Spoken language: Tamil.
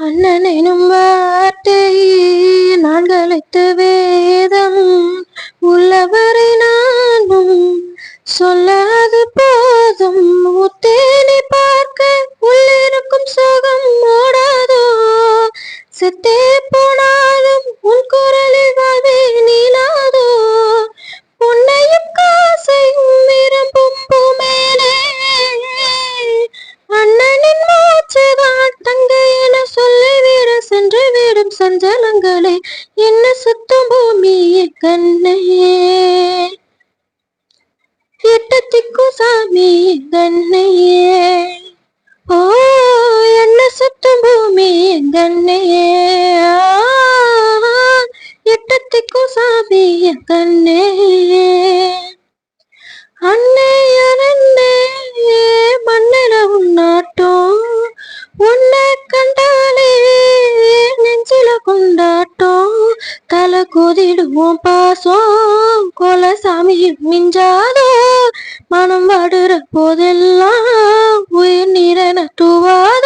அண்ணன் எனும் வார்த்தை நான் கலைத்த வேதம் உள்ளவரை நானும் சொல்லாது போதும். உத்தேனை பார்க்க உள்ளிருக்கும் சுகம் ஓடாதோ, செத்தே போனாலும் உன் குரலில் வாழ்வே நீளாதோ. பொன்னையும் காசையும் விரும்பும் பூமேலே அண்ணனின் மூச்சுதான் தங்கை என சொல்லிவிட சென்று விடும் சஞ்சலங்களே என்ன சுத்தம் பூமியே கண்ணையே எட்டத்திக்கும் சாமி கண்ணையே. ஓ என்ன சுத்தம் பூமி கண்ணையே எட்டத்திக்கும் சாமி கண்ணையே. அண்ணே அண்ணே மண்ணில உன்னாட்டம் உன்னை கண்டாலே நெஞ்சில கொண்டாட்டம். தலை கொதிடுவோம் பாசம் கொலசாமி மிஞ்சாதோ, மனம் வாடுற போதெல்லாம் உயிர் நீரென தூவாதோ.